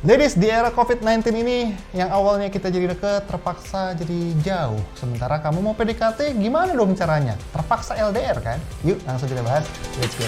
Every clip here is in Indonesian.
Ladies, di era COVID-19 ini, yang awalnya kita jadi deket, terpaksa jadi jauh. Sementara kamu mau PDKT, gimana dong caranya? Terpaksa LDR kan? Yuk, langsung kita bahas. Let's go.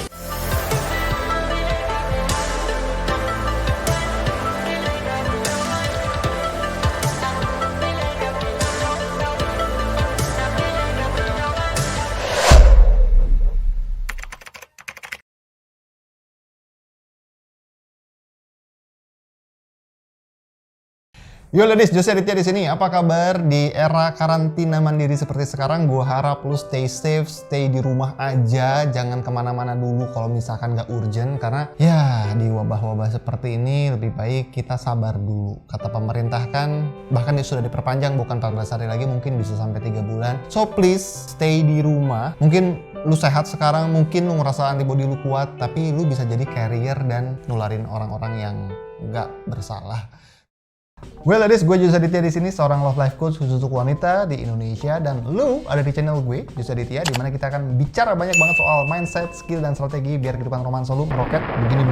Yo ladies, Jose Aditya di sini. Apa kabar di era karantina mandiri seperti sekarang? Gue harap lu stay safe, stay di rumah aja, jangan kemana-mana dulu kalau misalkan nggak urgent. Karena ya di wabah-wabah seperti ini lebih baik kita sabar dulu. Kata pemerintah kan, bahkan sudah diperpanjang bukan 14 hari lagi, mungkin bisa sampai 3 bulan. So please stay di rumah. Mungkin lu sehat sekarang, mungkin lu ngerasa antibody lu kuat, tapi lu bisa jadi carrier dan nularin orang-orang yang nggak bersalah. Well ladies, gue Jose Aditya di sini, seorang love life coach khusus untuk wanita di Indonesia, dan lu ada di channel gue Jose Aditya, di mana kita akan bicara banyak banget soal mindset, skill, dan strategi biar kehidupan romansa lu meroket begini.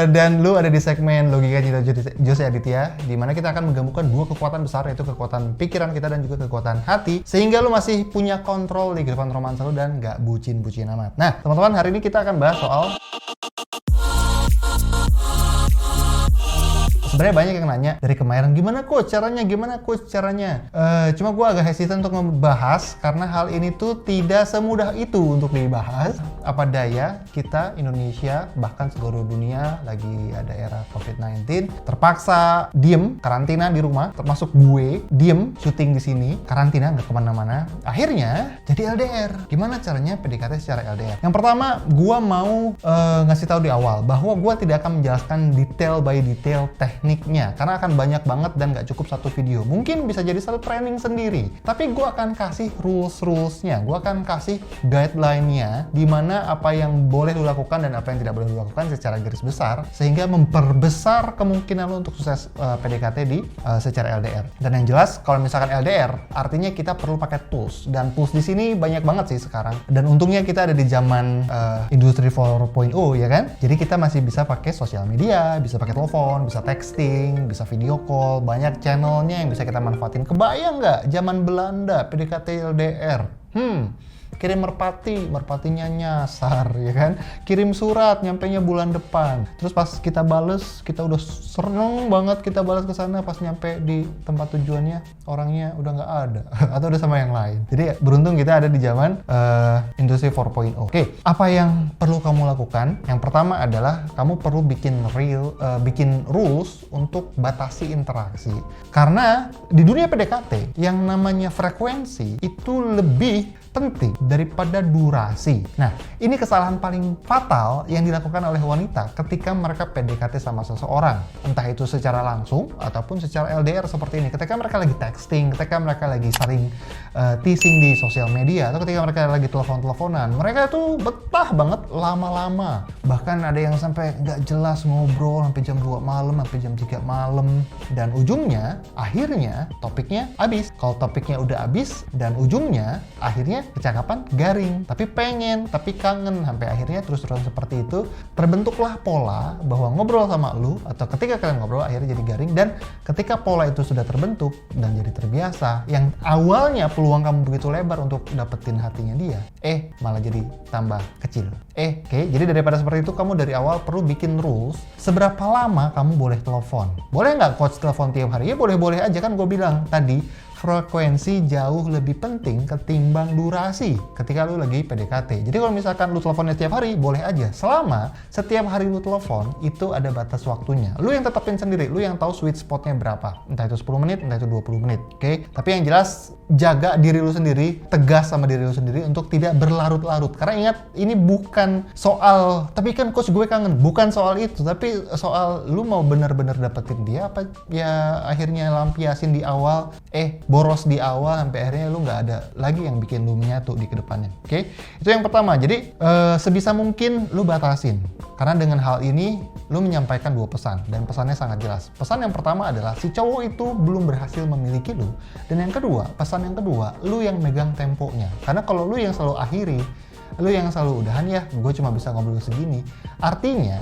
Dan lu ada di segmen Logika Cinta Jose Aditya, di mana kita akan menggabungkan dua kekuatan besar, yaitu kekuatan pikiran kita dan juga kekuatan hati, sehingga lu masih punya kontrol di kehidupan romansa lu dan gak bucin-bucin amat. Nah teman-teman, hari ini kita akan bahas soal, sebenarnya banyak yang nanya dari kemarin, gimana coach caranya? Cuma gue agak hesitant untuk membahas karena hal ini tuh tidak semudah itu untuk dibahas. Apa daya kita Indonesia, bahkan seluruh dunia lagi ada era COVID-19, terpaksa diem, karantina di rumah, termasuk gue diem syuting di sini, karantina nggak kemana-mana. Akhirnya jadi LDR. Gimana caranya PDKT secara LDR? Yang pertama, gue mau ngasih tahu di awal bahwa gue tidak akan menjelaskan detail by detail tekniknya, karena akan banyak banget dan nggak cukup satu video. Mungkin bisa jadi satu training sendiri, tapi gue akan kasih rules-nya, gue akan kasih guideline-nya, di mana apa yang boleh lu lakukan dan apa yang tidak boleh lu lakukan secara garis besar, sehingga memperbesar kemungkinan lu untuk sukses PDKT di secara LDR. Dan yang jelas, kalau misalkan LDR, artinya kita perlu pakai tools, dan tools di sini banyak banget sih sekarang. Dan untungnya kita ada di zaman industri 4.0 ya kan, jadi kita masih bisa pakai sosial media, bisa pakai telepon, bisa texting, bisa video call, banyak channelnya yang bisa kita manfaatin. Kebayang nggak zaman Belanda PDKT LDR? Kirim merpatinya nyasar ya kan, kirim surat nyampenya bulan depan, terus pas kita bales, kita udah seneng banget kita balas ke sana, pas nyampe di tempat tujuannya orangnya udah nggak ada atau udah sama yang lain. Jadi beruntung kita ada di zaman industri 4.0. Oke, apa yang perlu kamu lakukan? Yang pertama adalah kamu perlu bikin rules untuk batasi interaksi, karena di dunia PDKT yang namanya frekuensi itu lebih penting daripada durasi. Nah, ini kesalahan paling fatal yang dilakukan oleh wanita ketika mereka PDKT sama seseorang. Entah itu secara langsung ataupun secara LDR seperti ini. Ketika mereka lagi texting, ketika mereka lagi sering teasing di sosial media, atau ketika mereka lagi telepon-teleponan, mereka tuh betah banget lama-lama. Bahkan ada yang sampai nggak jelas ngobrol sampai jam 2 malam, sampai jam 3 malam. Dan ujungnya, akhirnya topiknya habis. Kalau topiknya udah habis dan ujungnya, akhirnya kecakapan garing, tapi pengen, tapi kangen, sampai akhirnya terus-terusan seperti itu. Terbentuklah pola bahwa ngobrol sama lu, atau ketika kalian ngobrol akhirnya jadi garing. Dan ketika pola itu sudah terbentuk dan jadi terbiasa, yang awalnya peluang kamu begitu lebar untuk dapetin hatinya dia, malah jadi tambah kecil. Oke, jadi daripada seperti itu, kamu dari awal perlu bikin rules seberapa lama kamu boleh telepon. Boleh nggak coach telepon tiap hari? Ya boleh-boleh aja, kan gue bilang tadi frekuensi jauh lebih penting ketimbang durasi ketika lu lagi PDKT. Jadi kalau misalkan lu teleponnya tiap hari, boleh aja. Selama setiap hari lu telepon, itu ada batas waktunya. Lu yang tetapin sendiri, lu yang tahu sweet spotnya berapa. Entah itu 10 menit, entah itu 20 menit. Oke? Tapi yang jelas, jaga diri lu sendiri, tegas sama diri lu sendiri untuk tidak berlarut-larut. Karena ingat, ini bukan soal, tapi kan coach gue kangen. Bukan soal itu, tapi soal lu mau benar-benar dapetin dia, apa ya akhirnya lampiasin di awal, boros di awal, sampai akhirnya lu nggak ada lagi yang bikin lu menyatu di kedepannya. Oke? Itu yang pertama. Jadi sebisa mungkin lu batasin, karena dengan hal ini lu menyampaikan dua pesan, dan pesannya sangat jelas. Pesan yang pertama adalah si cowok itu belum berhasil memiliki lu, dan yang kedua, pesan yang kedua, lu yang megang temponya. Karena kalau lu yang selalu akhiri, lu yang selalu udahan, ya gue cuma bisa ngobrol segini, artinya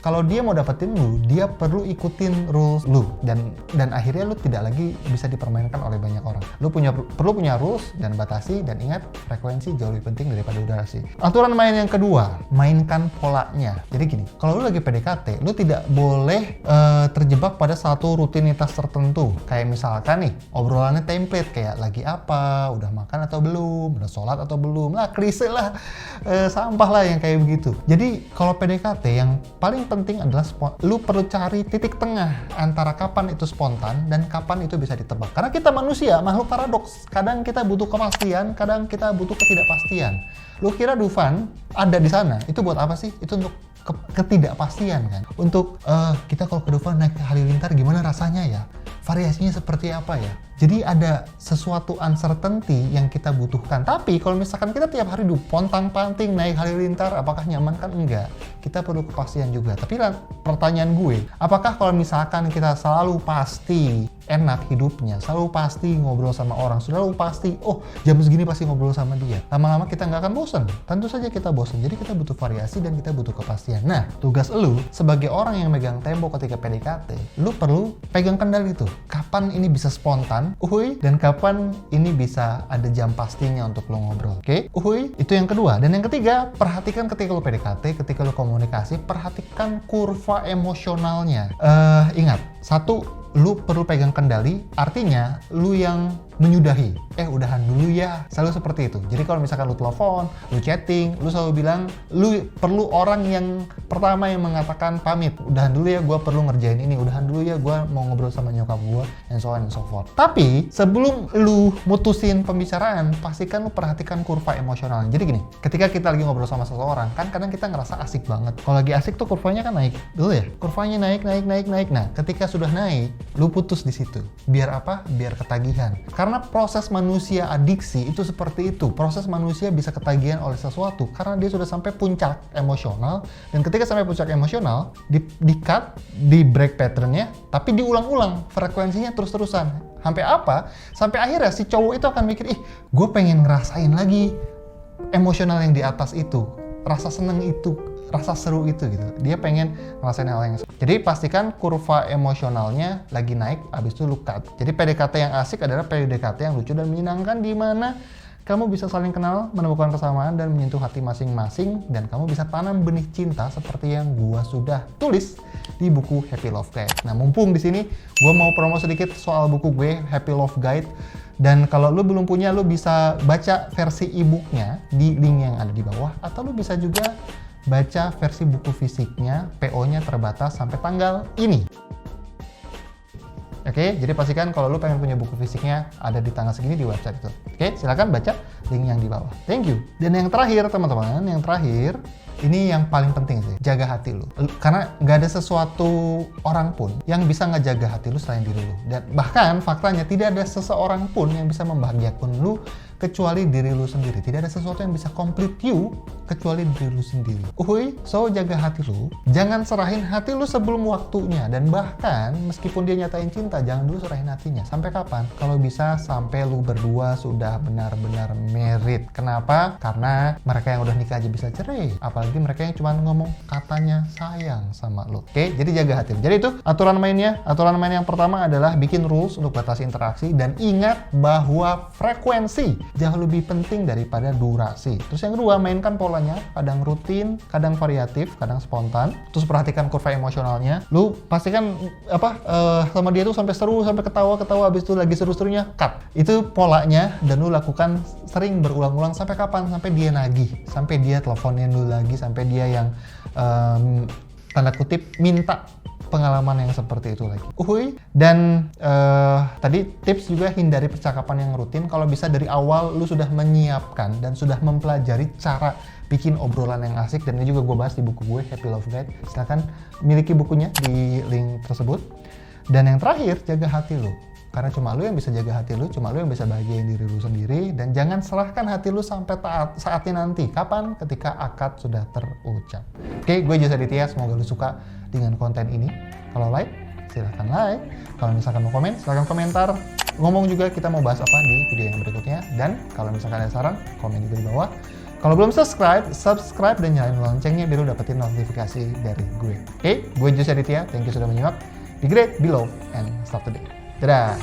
Kalau dia mau dapetin lu, dia perlu ikutin rules lu, dan akhirnya lu tidak lagi bisa dipermainkan oleh banyak orang. Lu perlu punya rules dan batasi, dan ingat, frekuensi jauh lebih penting daripada durasi. Aturan main yang kedua, mainkan polanya. Jadi gini, kalau lu lagi PDKT, lu tidak boleh terjebak pada satu rutinitas tertentu. Kayak misalkan nih, obrolannya template kayak lagi apa, udah makan atau belum, udah sholat atau belum, lah klise lah, sampah lah yang kayak begitu. Jadi kalau PDKT yang paling penting adalah lu perlu cari titik tengah antara kapan itu spontan dan kapan itu bisa ditebak. Karena kita manusia, makhluk paradoks. Kadang kita butuh kepastian, kadang kita butuh ketidakpastian. Lu kira Dufan ada di sana, itu buat apa sih? Itu untuk ketidakpastian kan. Untuk kita kalau ke Dufan naik Halilintar gimana rasanya ya? Variasinya seperti apa ya? Jadi ada sesuatu uncertainty yang kita butuhkan. Tapi kalau misalkan kita tiap hari pontang-panting naik Halilintar, apakah nyaman kan? Enggak. Kita perlu kepastian juga. Tapi pertanyaan gue, apakah kalau misalkan kita selalu pasti enak hidupnya, selalu pasti ngobrol sama orang, selalu pasti, oh jam segini pasti ngobrol sama dia, lama-lama kita nggak akan bosan? Tentu saja kita bosan. Jadi kita butuh variasi dan kita butuh kepastian. Nah, tugas lu sebagai orang yang megang tempo ketika PDKT, lu perlu pegang kendali tuh. Kapan ini bisa spontan, dan kapan ini bisa ada jam pastinya untuk lo ngobrol. Oke? Itu yang kedua. Dan yang ketiga, perhatikan ketika lo PDKT, ketika lo komunikasi, perhatikan kurva emosionalnya. Ingat, satu, lu perlu pegang kendali, artinya lu yang menyudahi. Udahan dulu ya. Selalu seperti itu. Jadi kalau misalkan lu telepon, lu chatting, lu selalu bilang, lu perlu orang yang pertama yang mengatakan pamit. Udahan dulu ya, gue perlu ngerjain ini. Udahan dulu ya, gue mau ngobrol sama nyokap gue, and so on and so forth. Tapi sebelum lu mutusin pembicaraan, pastikan lu perhatikan kurva emosional. Jadi gini, ketika kita lagi ngobrol sama seseorang, kan kadang kita ngerasa asik banget. Kalau lagi asik tuh kurvanya kan naik dulu ya. Kurvanya naik. Nah, ketika sudah naik, lu putus di situ. Biar apa? Biar ketagihan. Karena proses manusia adiksi itu seperti itu. Proses manusia bisa ketagihan oleh sesuatu karena dia sudah sampai puncak emosional, dan ketika sampai puncak emosional, di-cut, di-break pattern-nya, tapi diulang-ulang, frekuensinya terus-terusan. Sampai apa? Sampai akhirnya si cowok itu akan mikir, gue pengen ngerasain lagi emosional yang di atas itu, rasa seneng itu, rasa seru itu gitu. Dia pengen ngerasain hal yang. Jadi pastikan kurva emosionalnya lagi naik, abis itu lu cut. Jadi PDKT yang asik adalah PDKT yang lucu dan menyenangkan, di mana kamu bisa saling kenal, menemukan kesamaan dan menyentuh hati masing-masing, dan kamu bisa tanam benih cinta seperti yang gua sudah tulis di buku Happy Love Guide. Nah, mumpung di sini gua mau promo sedikit soal buku gue Happy Love Guide. Dan kalau lu belum punya, lu bisa baca versi e-booknya di link yang ada di bawah, atau lu bisa juga baca versi buku fisiknya, PO-nya terbatas sampai tanggal ini. Oke, jadi pastikan kalau lu pengen punya buku fisiknya ada di tanggal segini di website itu. Oke, silakan baca link yang di bawah. Thank you. Dan yang terakhir, teman-teman, ini yang paling penting sih, jaga hati lu. Karena nggak ada sesuatu orang pun yang bisa ngejaga hati lu selain diri lu. Dan bahkan faktanya tidak ada seseorang pun yang bisa membahagiakan lu kecuali diri lu sendiri. Tidak ada sesuatu yang bisa complete you kecuali diri lu sendiri. So jaga hati lu. Jangan serahin hati lu sebelum waktunya. Dan bahkan meskipun dia nyatain cinta, jangan dulu serahin hatinya. Sampai kapan? Kalau bisa sampai lu berdua sudah benar-benar married. Kenapa? Karena mereka yang udah nikah aja bisa cerai. Apalagi mereka yang cuma ngomong katanya sayang sama lu. Oke, jadi jaga hati lu. Jadi itu aturan mainnya. Aturan main yang pertama adalah bikin rules untuk batasi interaksi. Dan ingat bahwa frekuensi jauh lebih penting daripada durasi. Terus yang kedua, mainkan polanya, kadang rutin, kadang variatif, kadang spontan. Terus perhatikan kurva emosionalnya. Lu pastikan sama dia tuh sampai seru, sampai ketawa-ketawa, habis itu lagi seru-serunya cut. Itu polanya, dan lu lakukan sering berulang-ulang sampai kapan? Sampai dia nagih, sampai dia teleponin lu lagi, sampai dia yang tanda kutip minta pengalaman yang seperti itu lagi. Dan tadi tips juga, hindari percakapan yang rutin. Kalau bisa dari awal lu sudah menyiapkan dan sudah mempelajari cara bikin obrolan yang asik, dan ini juga gue bahas di buku gue Happy Love Guide. Silahkan miliki bukunya di link tersebut. Dan yang terakhir, jaga hati lu. Karena cuma lu yang bisa jaga hati lu, cuma lu yang bisa bahagiain diri lu sendiri, dan jangan serahkan hati lu sampai saatnya nanti. Kapan? Ketika akad sudah terucap. Oke, gue Jasa Aditya, semoga lu suka dengan konten ini. Kalau like, silahkan like. Kalau misalkan mau komen, silahkan komentar. Ngomong juga kita mau bahas apa di video yang berikutnya. Dan kalau misalkan ada saran, komen juga di bawah. Kalau belum subscribe dan nyalain loncengnya biar lu dapetin notifikasi dari gue. Oke, gue Jose Aditya, thank you sudah menyimak. Be great, be love, and start today. Dadah!